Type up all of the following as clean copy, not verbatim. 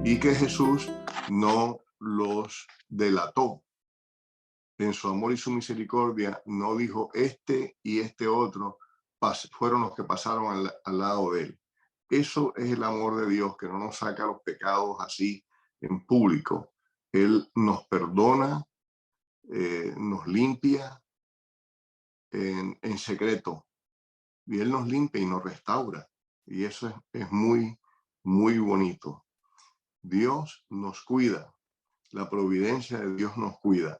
y que Jesús no los delató. En su amor y su misericordia no dijo este y este otro fueron los que pasaron al lado de él. Eso es el amor de Dios, que no nos saca los pecados así en público. Él nos perdona, nos limpia en secreto, y Él nos limpia y nos restaura. Y eso es muy, muy bonito. Dios nos cuida, la providencia de Dios nos cuida.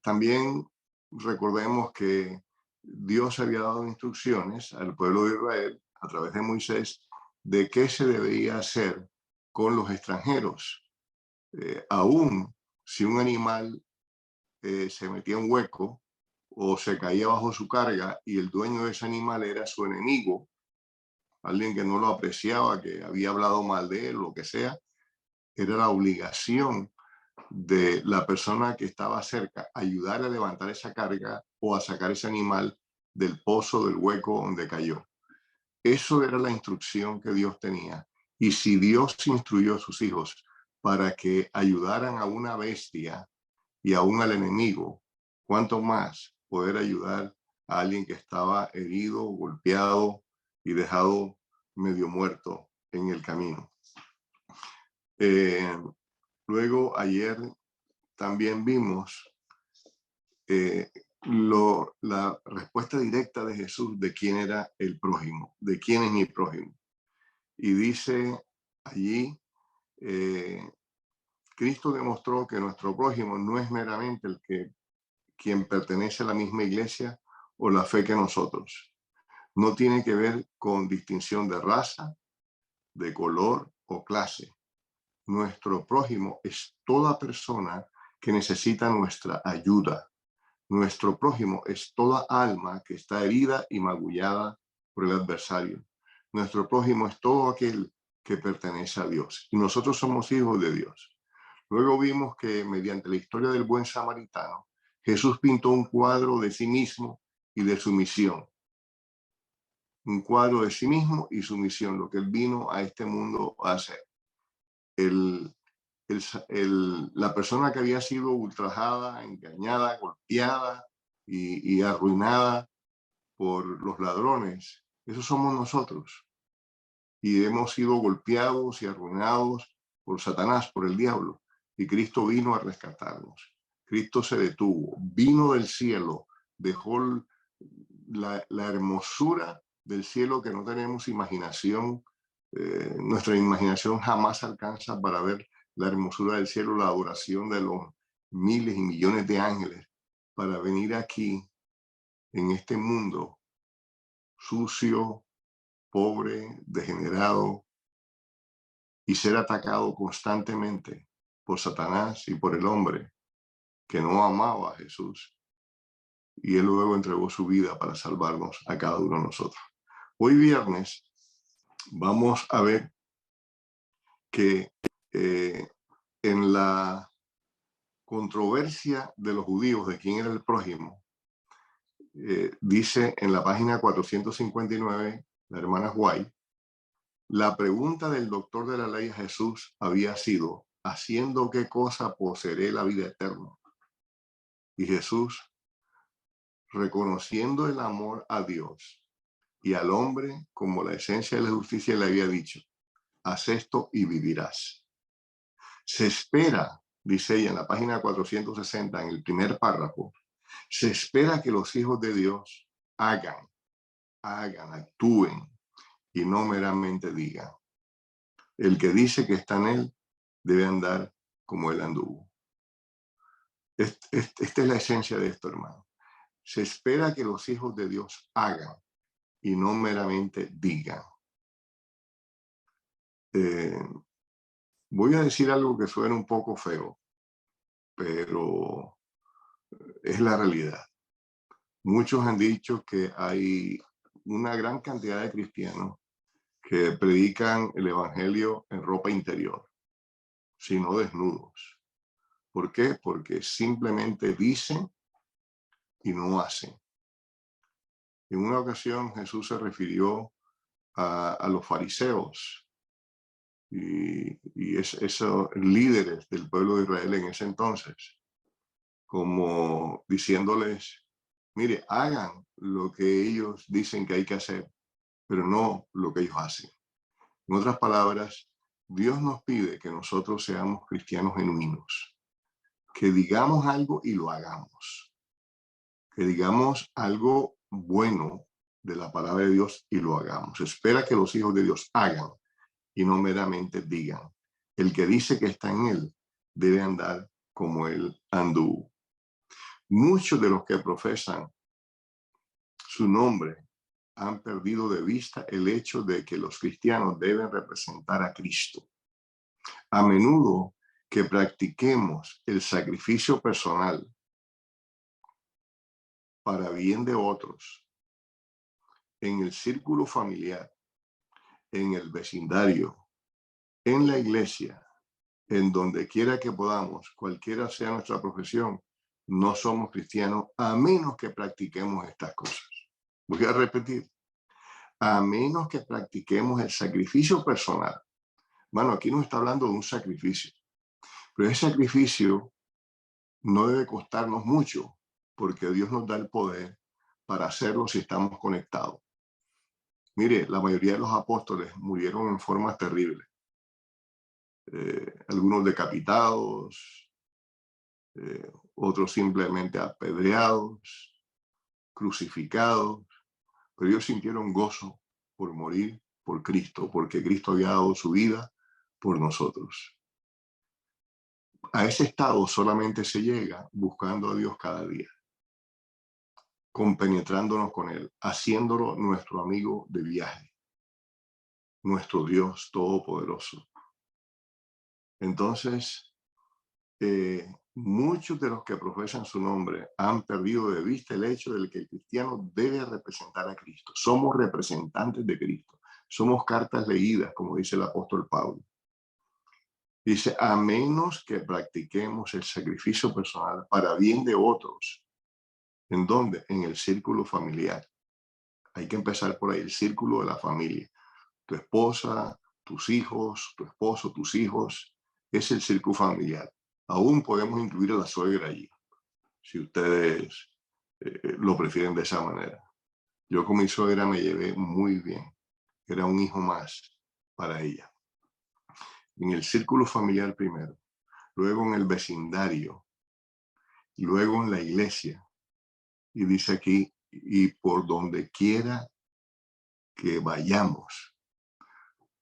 También recordemos que Dios había dado instrucciones al pueblo de Israel a través de Moisés de qué se debería hacer con los extranjeros. Aún si un animal se metía en un hueco o se caía bajo su carga y el dueño de ese animal era su enemigo, alguien que no lo apreciaba, que había hablado mal de él, lo que sea, era la obligación de la persona que estaba cerca ayudar a levantar esa carga o a sacar ese animal del pozo, del hueco donde cayó. Eso era la instrucción que Dios tenía. Y si Dios instruyó a sus hijos para que ayudaran a una bestia y aún al enemigo, ¿cuánto más poder ayudar a alguien que estaba herido, golpeado y dejado medio muerto en el camino? Luego, ayer también vimos la respuesta directa de Jesús de quién era el prójimo, de quién es mi prójimo. Y dice allí, Cristo demostró que nuestro prójimo no es meramente quien pertenece a la misma iglesia o la fe que nosotros. No tiene que ver con distinción de raza, de color o clase. Nuestro prójimo es toda persona que necesita nuestra ayuda. Nuestro prójimo es toda alma que está herida y magullada por el adversario. Nuestro prójimo es todo aquel que pertenece a Dios. Y nosotros somos hijos de Dios. Luego vimos que mediante la historia del buen samaritano, Jesús pintó un cuadro de sí mismo y de su misión. Un cuadro de sí mismo y su misión, lo que él vino a este mundo a hacer. La persona que había sido ultrajada, engañada, golpeada y arruinada por los ladrones, esos somos nosotros. Y hemos sido golpeados y arruinados por Satanás, por el diablo. Y Cristo vino a rescatarnos. Cristo se detuvo, vino del cielo, dejó la hermosura del cielo que no tenemos imaginación. Nuestra imaginación jamás alcanza para ver la hermosura del cielo, la adoración de los miles y millones de ángeles, para venir aquí, en este mundo sucio, pobre, degenerado, y ser atacado constantemente por Satanás y por el hombre que no amaba a Jesús. Y él luego entregó su vida para salvarnos a cada uno de nosotros. Hoy viernes vamos a ver que en la controversia de los judíos de quién era el prójimo, dice en la página 459, la hermana White, la pregunta del doctor de la ley a Jesús había sido, ¿haciendo qué cosa poseeré la vida eterna? Y Jesús, reconociendo el amor a Dios y al hombre como la esencia de la justicia, le había dicho, haz esto y vivirás. Se espera, dice ella en la página 460, en el primer párrafo, se espera que los hijos de Dios hagan, actúen y no meramente digan. El que dice que está en él debe andar como él anduvo. Esta es la esencia de esto, hermano. Se espera que los hijos de Dios hagan y no meramente digan. Voy a decir algo que suena un poco feo, pero es la realidad. Muchos han dicho que hay una gran cantidad de cristianos que predican el evangelio en ropa interior, sino desnudos. ¿Por qué? Porque simplemente dicen y no hacen. En una ocasión Jesús se refirió a los fariseos y esos líderes del pueblo de Israel en ese entonces, como diciéndoles, mire, hagan lo que ellos dicen que hay que hacer, pero no lo que ellos hacen. En otras palabras, Dios nos pide que nosotros seamos cristianos genuinos, que digamos algo y lo hagamos, que digamos algo bueno de la palabra de Dios y lo hagamos. Espera que los hijos de Dios hagan y no meramente digan. El que dice que está en él debe andar como él anduvo. Muchos de los que profesan su nombre han perdido de vista el hecho de que los cristianos deben representar a Cristo. A menudo que practiquemos el sacrificio personal para bien de otros, en el círculo familiar, en el vecindario, en la iglesia, en donde quiera que podamos, cualquiera sea nuestra profesión, no somos cristianos a menos que practiquemos estas cosas. Voy a repetir, a menos que practiquemos el sacrificio personal. Bueno, aquí nos está hablando de un sacrificio, pero ese sacrificio no debe costarnos mucho, porque Dios nos da el poder para hacerlo si estamos conectados. Mire, la mayoría de los apóstoles murieron en formas terribles. Algunos decapitados, otros simplemente apedreados, crucificados, pero ellos sintieron gozo por morir por Cristo, porque Cristo había dado su vida por nosotros. A ese estado solamente se llega buscando a Dios cada día, compenetrándonos con Él, haciéndolo nuestro amigo de viaje, nuestro Dios todopoderoso. Entonces, muchos de los que profesan su nombre han perdido de vista el hecho de que el cristiano debe representar a Cristo. Somos representantes de Cristo. Somos cartas leídas, como dice el apóstol Pablo. Dice, a menos que practiquemos el sacrificio personal para bien de otros. ¿En dónde? En el círculo familiar. Hay que empezar por ahí, el círculo de la familia. Tu esposa, tus hijos, tu esposo, tus hijos, es el círculo familiar. Aún podemos incluir a la suegra allí, si ustedes lo prefieren de esa manera. Yo con mi suegra me llevé muy bien. Era un hijo más para ella. En el círculo familiar primero, luego en el vecindario, luego en la iglesia. Y dice aquí, y por donde quiera que vayamos,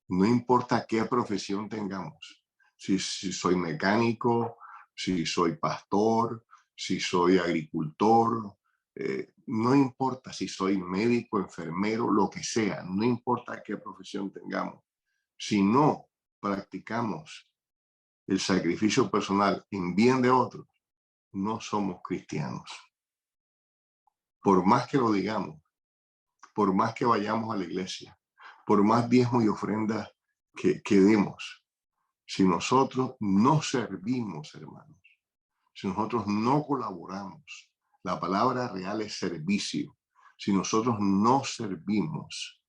no importa qué profesión tengamos, si soy mecánico, si soy pastor, si soy agricultor, no importa si soy médico, enfermero, lo que sea, no importa qué profesión tengamos, si no practicamos el sacrificio personal en bien de otros, no somos cristianos. Por más que lo digamos, por más que vayamos a la iglesia, por más diezmos y ofrendas que demos, si nosotros no servimos, hermanos, si nosotros no colaboramos, la palabra real es servicio, si nosotros no servimos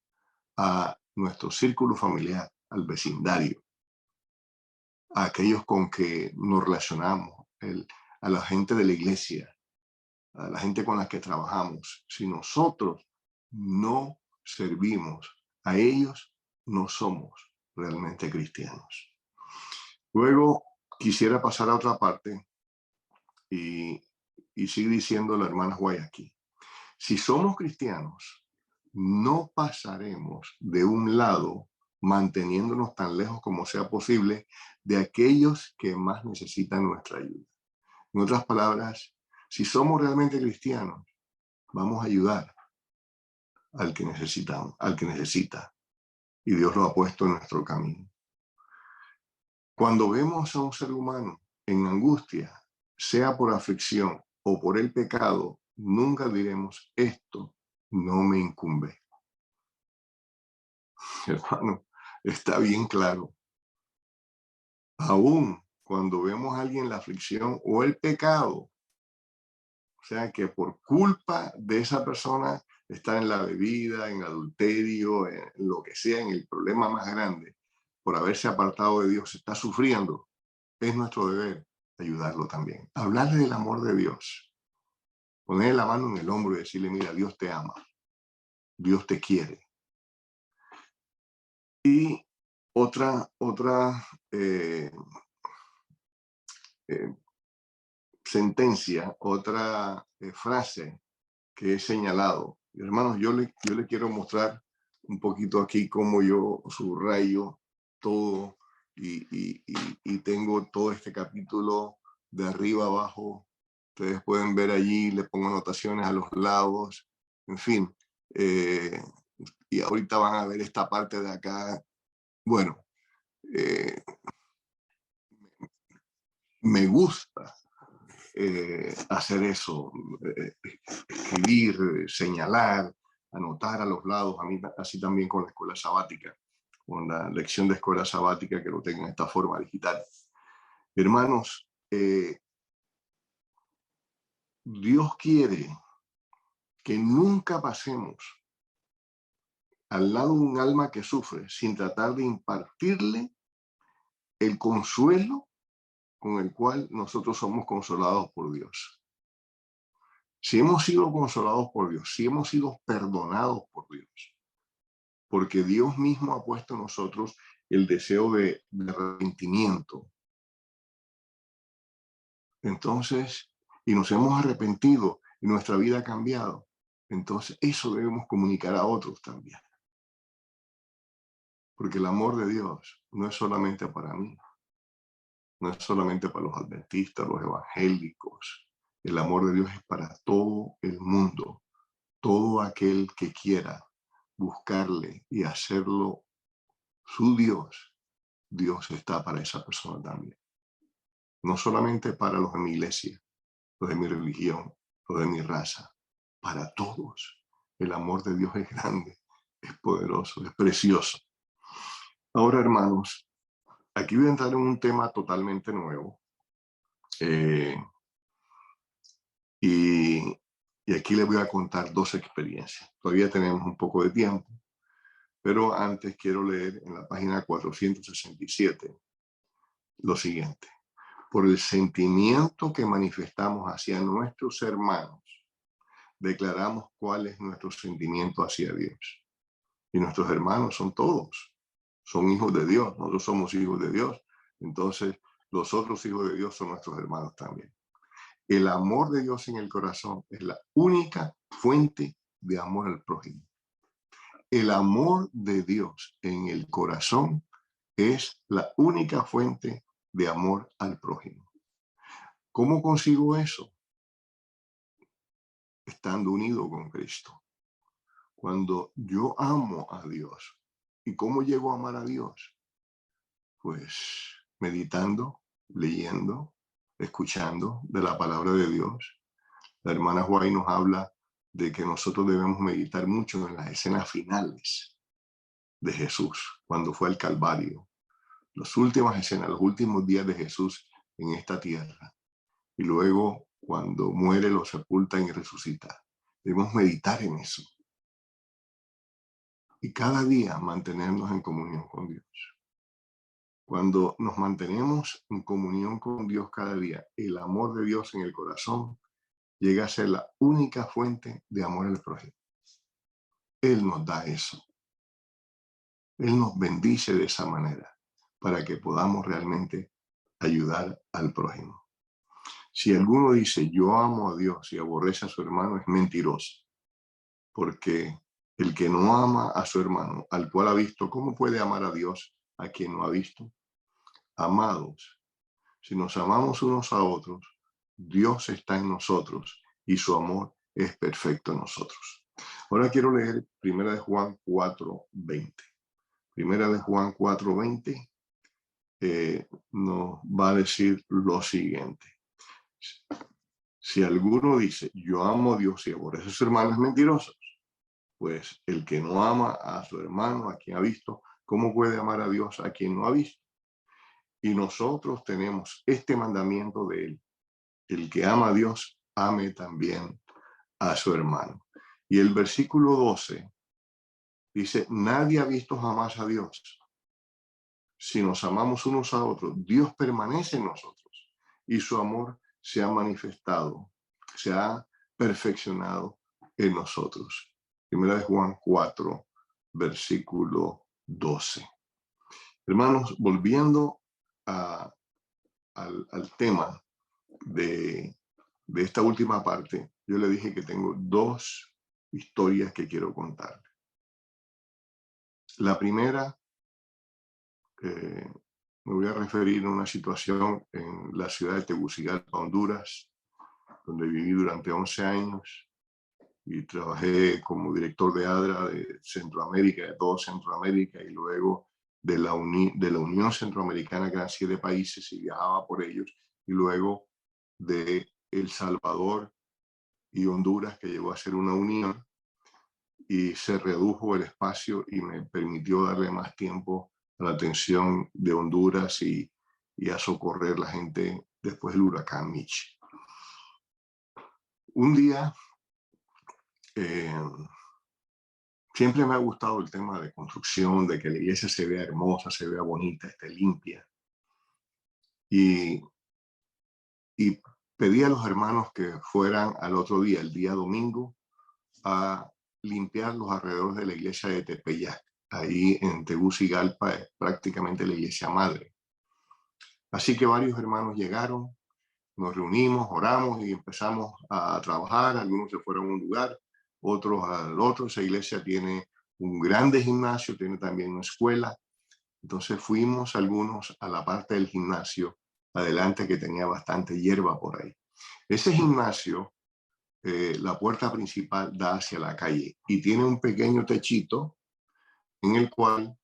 a nuestro círculo familiar, al vecindario, a aquellos con que nos relacionamos, a la gente de la iglesia, a la gente con la que trabajamos, si nosotros no servimos a ellos, no somos realmente cristianos. Luego quisiera pasar a otra parte y sigue diciendo la hermana Guayaquil. Si somos cristianos, no pasaremos de un lado manteniéndonos tan lejos como sea posible de aquellos que más necesitan nuestra ayuda. En otras palabras, si somos realmente cristianos, vamos a ayudar al que necesitamos, al que necesita. Y Dios lo ha puesto en nuestro camino. Cuando vemos a un ser humano en angustia, sea por aflicción o por el pecado, nunca diremos, esto no me incumbe. Hermano, está bien claro. Aún cuando vemos a alguien en la aflicción o el pecado, o sea que por culpa de esa persona está en la bebida, en adulterio, en lo que sea, en el problema más grande, por haberse apartado de Dios está sufriendo, es nuestro deber ayudarlo también. Hablarle del amor de Dios. Ponerle la mano en el hombro y decirle, mira, Dios te ama. Dios te quiere. Y otra sentencia, otra frase que he señalado. Hermanos, yo le quiero mostrar un poquito aquí cómo yo subrayo todo y tengo todo este capítulo de arriba abajo. Ustedes pueden ver allí, le pongo anotaciones a los lados, en fin. Y ahorita van a ver esta parte de acá. Bueno, me gusta hacer eso, escribir, señalar, anotar a los lados, a mí así también con la escuela sabática, con la lección de escuela sabática que lo tengo en esta forma digital. Hermanos, Dios quiere que nunca pasemos al lado de un alma que sufre sin tratar de impartirle el consuelo con el cual nosotros somos consolados por Dios. Si hemos sido consolados por Dios, si hemos sido perdonados por Dios, porque Dios mismo ha puesto en nosotros el deseo de arrepentimiento. Entonces, y nos hemos arrepentido y nuestra vida ha cambiado. Entonces, eso debemos comunicar a otros también. Porque el amor de Dios no es solamente para mí, no es solamente para los adventistas, los evangélicos. El amor de Dios es para todo el mundo, todo aquel que quiera buscarle y hacerlo su Dios. Dios está para esa persona también. No solamente para los de mi iglesia, los de mi religión, los de mi raza, para todos. El amor de Dios es grande, es poderoso, es precioso. Ahora, hermanos, aquí voy a entrar en un tema totalmente nuevo. Y aquí les voy a contar dos experiencias. Todavía tenemos un poco de tiempo, pero antes quiero leer en la página 467 lo siguiente. Por el sentimiento que manifestamos hacia nuestros hermanos, declaramos cuál es nuestro sentimiento hacia Dios. Y nuestros hermanos son todos, son hijos de Dios, nosotros somos hijos de Dios. Entonces, los otros hijos de Dios son nuestros hermanos también. El amor de Dios en el corazón es la única fuente de amor al prójimo. El amor de Dios en el corazón es la única fuente de amor al prójimo. ¿Cómo consigo eso? Estando unido con Cristo. Cuando yo amo a Dios, ¿y cómo llego a amar a Dios? Pues meditando, leyendo, escuchando de la palabra de Dios. La hermana White nos habla de que nosotros debemos meditar mucho en las escenas finales de Jesús, cuando fue al Calvario. Las últimas escenas, los últimos días de Jesús en esta tierra. Y luego, cuando muere, lo sepultan y resucita. Debemos meditar en eso. Y cada día mantenernos en comunión con Dios. Cuando nos mantenemos en comunión con Dios cada día, el amor de Dios en el corazón llega a ser la única fuente de amor al prójimo. Él nos da eso. Él nos bendice de esa manera para que podamos realmente ayudar al prójimo. Si alguno dice, yo amo a Dios y aborrece a su hermano, es mentiroso. Porque el que no ama a su hermano, al cual ha visto, ¿cómo puede amar a Dios a quien no ha visto? Amados, si nos amamos unos a otros, Dios está en nosotros y su amor es perfecto en nosotros. Ahora quiero leer 1 de Juan 4:20. 1 de Juan 4:20 nos va a decir lo siguiente. Si alguno dice, yo amo a Dios y aborrece a sus hermanos, es mentiroso. Pues el que no ama a su hermano, a quien ha visto, ¿cómo puede amar a Dios a quien no ha visto? Y nosotros tenemos este mandamiento de él. El que ama a Dios, ame también a su hermano. Y el versículo 12 dice, nadie ha visto jamás a Dios. si nos amamos unos a otros, Dios permanece en nosotros y su amor se ha manifestado, se ha perfeccionado en nosotros. Primera de Juan 4, versículo 12. Hermanos, volviendo al tema de esta última parte, yo le dije que tengo dos historias que quiero contar. La primera, me voy a referir a una situación en la ciudad de Tegucigalpa, Honduras, donde viví durante 11 años y trabajé como director de ADRA de Centroamérica, de todo Centroamérica, y luego de la Unión Centroamericana, Gran Siete Países, y viajaba por ellos, y luego de El Salvador y Honduras, que llegó a ser una unión, y se redujo el espacio y me permitió darle más tiempo a la atención de Honduras y a socorrer la gente después del huracán Mitch. Un día, siempre me ha gustado el tema de construcción, de que la iglesia se vea hermosa, se vea bonita, esté limpia. Y pedí a los hermanos que fueran al otro día, el día domingo, a limpiar los alrededores de la iglesia de Tepeyac. Ahí en Tegucigalpa es prácticamente la iglesia madre. Así que varios hermanos llegaron, nos reunimos, oramos y empezamos a trabajar. Algunos se fueron a un lugar, otros al otro. Esa iglesia tiene un grande gimnasio, tiene también una escuela. Entonces fuimos algunos a la parte del gimnasio, adelante, que tenía bastante hierba por ahí. Ese gimnasio, la puerta principal da hacia la calle y tiene un pequeño techito en el cual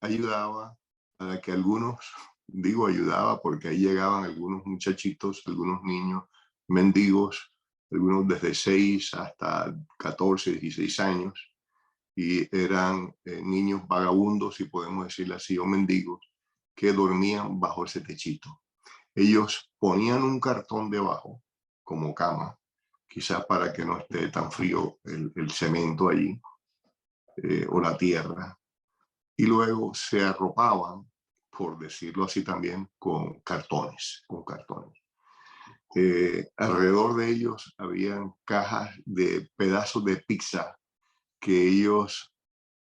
ayudaba a que algunos, digo ayudaba porque ahí llegaban algunos muchachitos, algunos niños mendigos, algunos desde 6 hasta 14, 16 años, y eran niños vagabundos, si podemos decirlo así, o mendigos, que dormían bajo ese techito. Ellos ponían un cartón debajo como cama, quizás para que no esté tan frío el cemento allí, o la tierra, y luego se arropaban, por decirlo así también, con cartones. Alrededor de ellos habían cajas de pedazos de pizza que ellos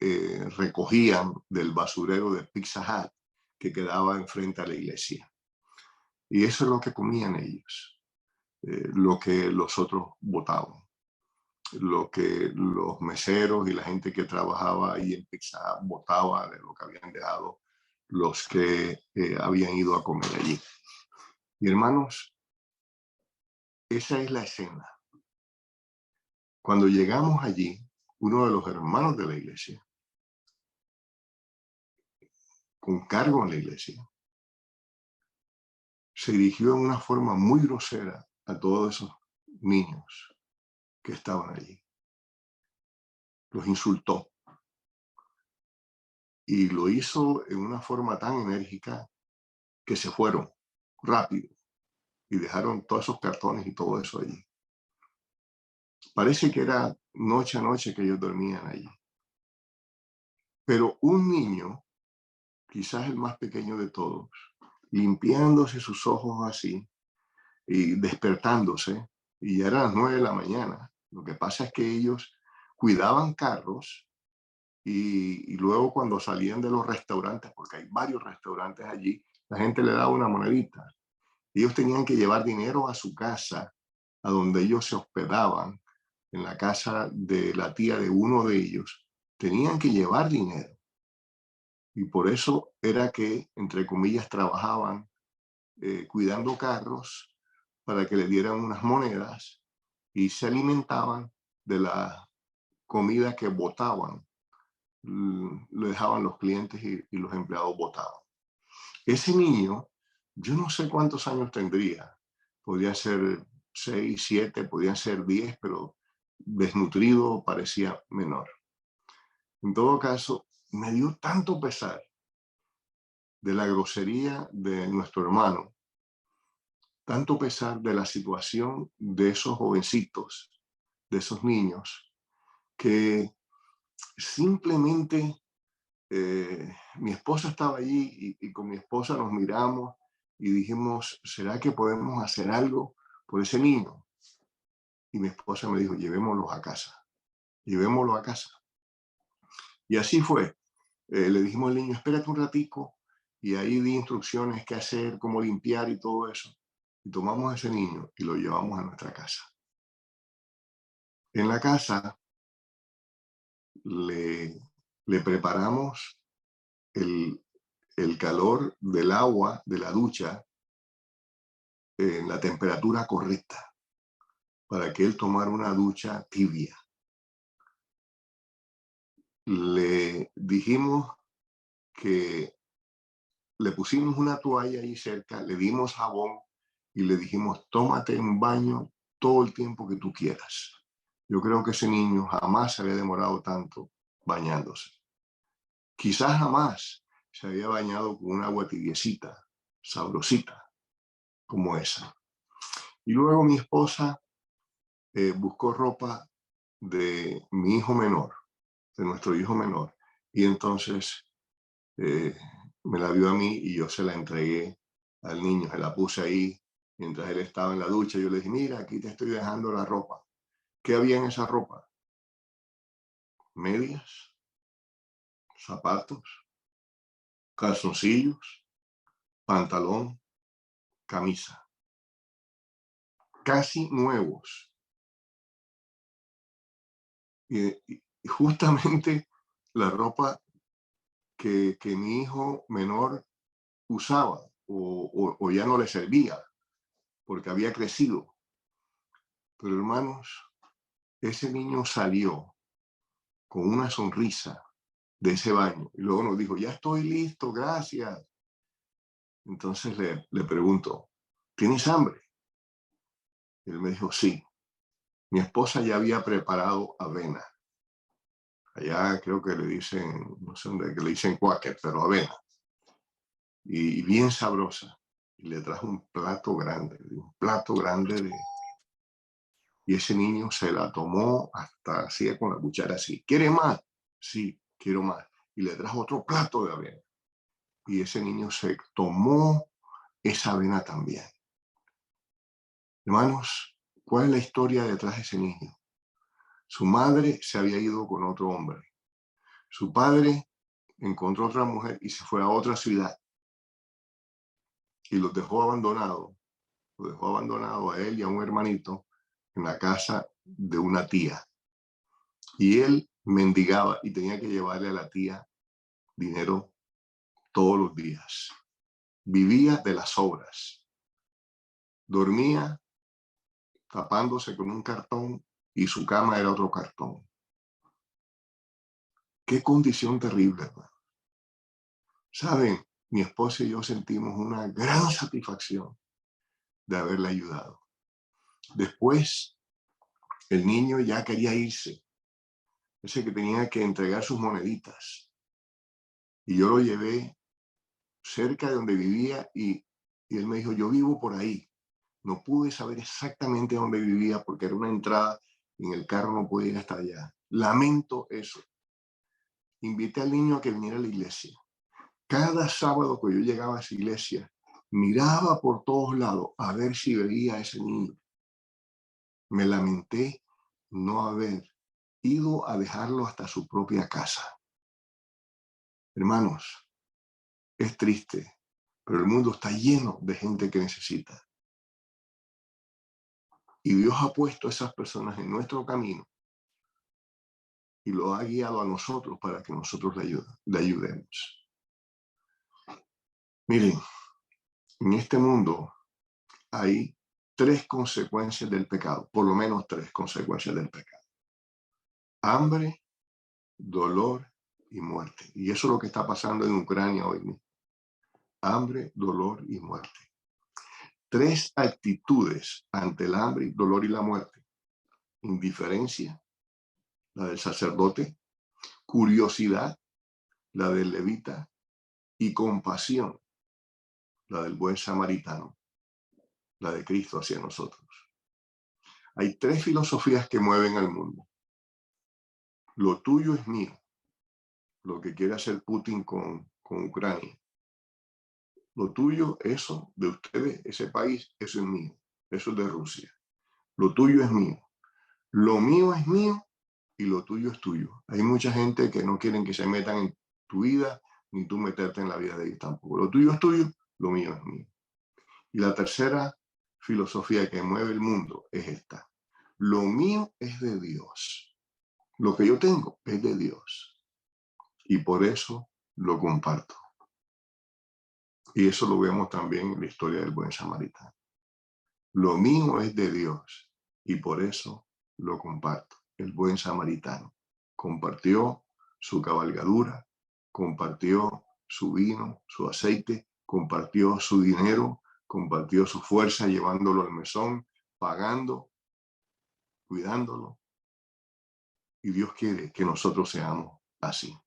recogían del basurero de Pizza Hut que quedaba enfrente a la iglesia. Y eso es lo que comían ellos, lo que los otros botaban, lo que los meseros y la gente que trabajaba ahí en Pizza Hut botaba de lo que habían dejado los que habían ido a comer allí. Y hermanos, esa es la escena. Cuando llegamos allí, uno de los hermanos de la iglesia, con cargo en la iglesia, se dirigió en una forma muy grosera a todos esos niños que estaban allí. Los insultó. Y lo hizo en una forma tan enérgica que se fueron rápido y dejaron todos esos cartones y todo eso allí. Parece que era noche a noche que ellos dormían allí. Pero un niño, quizás el más pequeño de todos, limpiándose sus ojos así y despertándose, y ya eran las 9 de la mañana. Lo que pasa es que ellos cuidaban carros y luego cuando salían de los restaurantes, porque hay varios restaurantes allí, la gente le daba una monedita. Ellos tenían que llevar dinero a su casa, a donde ellos se hospedaban, en la casa de la tía de uno de ellos. Tenían que llevar dinero. Y por eso era que, entre comillas, trabajaban cuidando carros para que le dieran unas monedas y se alimentaban de la comida que botaban. Lo dejaban los clientes y los empleados botaban. Ese niño, yo no sé cuántos años tendría. Podría ser 6, 7, podían ser 10, pero desnutrido, parecía menor. En todo caso, me dio tanto pesar de la grosería de nuestro hermano, tanto pesar de la situación de esos jovencitos, de esos niños, que simplemente mi esposa estaba allí y con mi esposa nos miramos y dijimos, ¿será que podemos hacer algo por ese niño? Y mi esposa me dijo, llevémoslo a casa, llevémoslo a casa. Y así fue. Le dijimos al niño, espérate un ratico, y ahí di instrucciones qué hacer, cómo limpiar y todo eso. Y tomamos a ese niño y lo llevamos a nuestra casa. En la casa le preparamos el calor del agua de la ducha en la temperatura correcta para que él tomara una ducha tibia. Le dijimos que le pusimos una toalla ahí cerca, le dimos jabón y le dijimos, tómate un baño todo el tiempo que tú quieras. Yo creo que ese niño jamás se había demorado tanto bañándose. Quizás jamás se había bañado con un agua tibiecita, sabrosita, como esa. Y luego mi esposa buscó ropa de mi hijo menor, de nuestro hijo menor, y entonces me la dio a mí y yo se la entregué al niño, se la puse ahí mientras él estaba en la ducha. Yo le dije, mira, aquí te estoy dejando la ropa. ¿Qué había en esa ropa? Medias, zapatos, calzoncillos, pantalón, camisa. Casi nuevos. Y justamente la ropa que mi hijo menor usaba o ya no le servía porque había crecido. Pero hermanos, ese niño salió con una sonrisa de ese baño y luego nos dijo, ya estoy listo, gracias. Entonces le pregunto, ¿tienes hambre? Y él me dijo, sí. Mi esposa ya había preparado avena. Allá creo que le dicen, no sé dónde, que le dicen cuáquer, pero avena. Y bien sabrosa. Y le trajo un plato grande de... Y ese niño se la tomó hasta así con la cuchara así. ¿Quiere más? Sí, quiero más. Y le trajo otro plato de avena. Y ese niño se tomó esa avena también. Hermanos, ¿cuál es la historia detrás de ese niño? Su madre se había ido con otro hombre. Su padre encontró otra mujer y se fue a otra ciudad. Y los dejó abandonados. Lo dejó abandonado a él y a un hermanito en la casa de una tía. Y él mendigaba y tenía que llevarle a la tía dinero todos los días. Vivía de las obras. Dormía tapándose con un cartón y su cama era otro cartón. Qué condición terrible, hermano. Saben, mi esposa y yo sentimos una gran satisfacción de haberle ayudado. Después, el niño ya quería irse. Ese que tenía que entregar sus moneditas. Y yo lo llevé cerca de donde vivía y él me dijo, yo vivo por ahí. No pude saber exactamente dónde vivía porque era una entrada y en el carro no podía ir hasta allá. Lamento eso. Invité al niño a que viniera a la iglesia. Cada sábado que yo llegaba a esa iglesia, miraba por todos lados a ver si veía a ese niño. Me lamenté no haber ido a dejarlo hasta su propia casa. Hermanos, es triste, pero el mundo está lleno de gente que necesita. Y Dios ha puesto a esas personas en nuestro camino y lo ha guiado a nosotros para que nosotros le ayudemos. Miren, en este mundo hay 3 consecuencias del pecado, por lo menos 3 consecuencias del pecado. Hambre, dolor y muerte. Y eso es lo que está pasando en Ucrania hoy mismo. Hambre, dolor y muerte. 3 actitudes ante el hambre, dolor y la muerte. Indiferencia, la del sacerdote. Curiosidad, la del levita. Y compasión, la del buen samaritano, la de Cristo hacia nosotros. Hay 3 filosofías que mueven al mundo. Lo tuyo es mío. lo que quiere hacer Putin con Ucrania. Lo tuyo, eso de ustedes, ese país, eso es mío. Eso es de Rusia. Lo tuyo es mío. Lo mío es mío y lo tuyo es tuyo. Hay mucha gente que no quieren que se metan en tu vida, ni tú meterte en la vida de ellos tampoco. Lo tuyo es tuyo, lo mío es mío. Y la tercera filosofía que mueve el mundo es esta. Lo mío es de Dios. Lo que yo tengo es de Dios. Y por eso lo comparto. Y eso lo vemos también en la historia del buen samaritano. Lo mío es de Dios y por eso lo comparto. El buen samaritano compartió su cabalgadura, compartió su vino, su aceite, compartió su dinero, compartió su fuerza llevándolo al mesón, pagando, cuidándolo. Y Dios quiere que nosotros seamos así.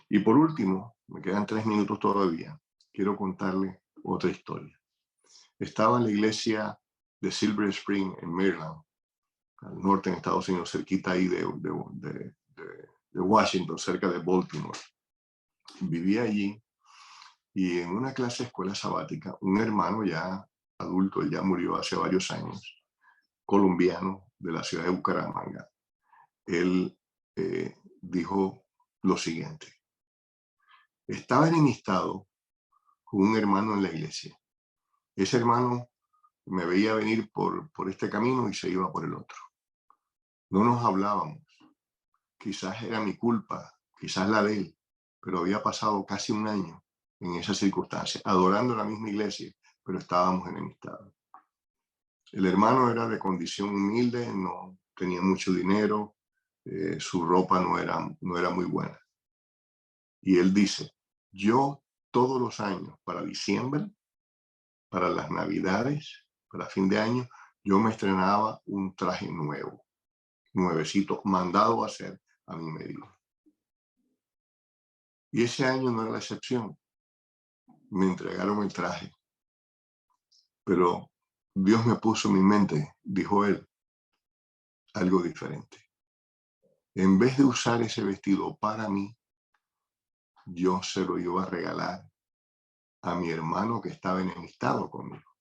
Y por último, me quedan 3 minutos todavía, quiero contarle otra historia. Estaba en la iglesia de Silver Spring en Maryland, al norte en Estados Unidos, cerquita ahí de Washington, cerca de Baltimore. Vivía allí y en una clase de escuela sabática, un hermano ya adulto, él ya murió hace varios años, colombiano de la ciudad de Bucaramanga, él dijo lo siguiente: estaba enemistado con un hermano en la iglesia. Ese hermano me veía venir por este camino y se iba por el otro. No nos hablábamos. Quizás era mi culpa, quizás la de él, pero había pasado casi un año en esa circunstancia, adorando la misma iglesia, pero estábamos enemistados. El hermano era de condición humilde, no tenía mucho dinero, su ropa no era muy buena. Y él dice, yo todos los años, para diciembre, para las navidades, para fin de año, yo me estrenaba un traje nuevo, nuevecito, mandado a hacer a mi medida. Y ese año no era la excepción. Me entregaron el traje. Pero Dios me puso en mi mente, dijo él, algo diferente. En vez de usar ese vestido para mí, yo se lo iba a regalar a mi hermano que estaba enemistado conmigo,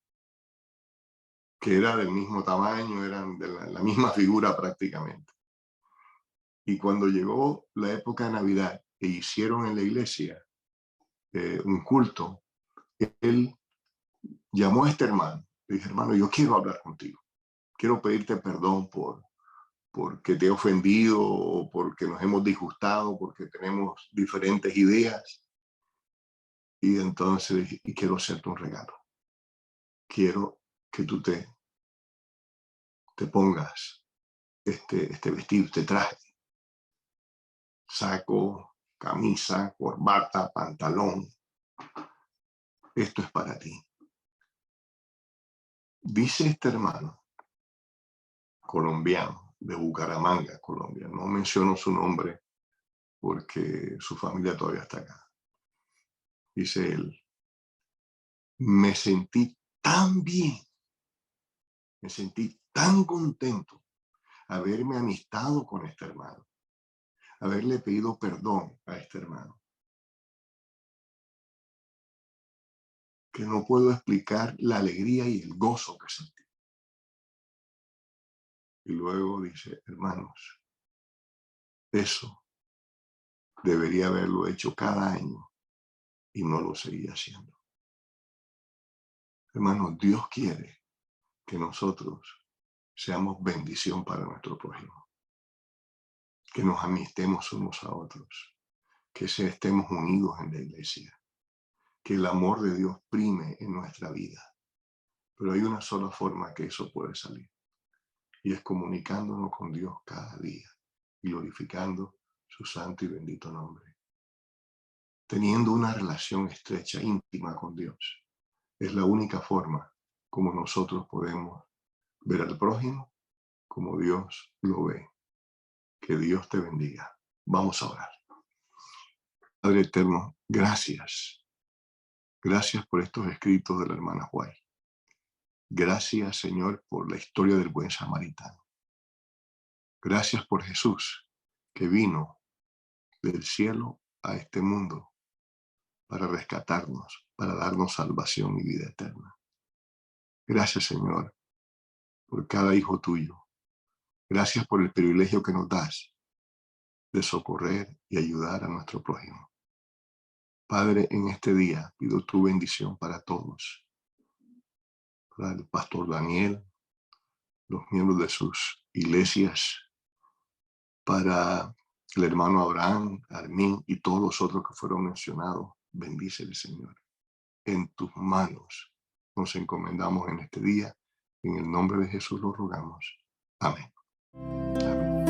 que era del mismo tamaño, eran de la misma figura prácticamente. Y cuando llegó la época de Navidad e hicieron en la iglesia un culto, él llamó a este hermano. Le dije, hermano, yo quiero hablar contigo. Quiero pedirte perdón porque te he ofendido o porque nos hemos disgustado, porque tenemos diferentes ideas. Y entonces dije, y quiero hacerte un regalo. Quiero que tú te pongas este vestido, este traje. Saco, camisa, corbata, pantalón. Esto es para ti. Dice este hermano colombiano de Bucaramanga, Colombia. No menciono su nombre porque su familia todavía está acá. Dice él, me sentí tan bien, me sentí tan contento haberme amistado con este hermano, haberle pedido perdón a este hermano, que no puedo explicar la alegría y el gozo que sentí. Y luego dice, hermanos, eso debería haberlo hecho cada año y no lo seguía haciendo. Hermanos, Dios quiere que nosotros seamos bendición para nuestro prójimo, que nos amistemos unos a otros, que estemos unidos en la iglesia, que el amor de Dios prime en nuestra vida. Pero hay una sola forma que eso puede salir, y es comunicándonos con Dios cada día y glorificando su santo y bendito nombre. Teniendo una relación estrecha, íntima con Dios, es la única forma como nosotros podemos ver al prójimo como Dios lo ve. Que Dios te bendiga. Vamos a orar. Padre eterno, gracias. Gracias por estos escritos de la hermana White. Gracias, Señor, por la historia del buen samaritano. Gracias por Jesús, que vino del cielo a este mundo para rescatarnos, para darnos salvación y vida eterna. Gracias, Señor, por cada hijo tuyo. Gracias por el privilegio que nos das de socorrer y ayudar a nuestro prójimo. Padre, en este día pido tu bendición para todos, para el pastor Daniel, los miembros de sus iglesias, para el hermano Abraham, Armin y todos los otros que fueron mencionados. Bendícele, Señor. En tus manos nos encomendamos en este día. En el nombre de Jesús lo rogamos. Amén. Amén.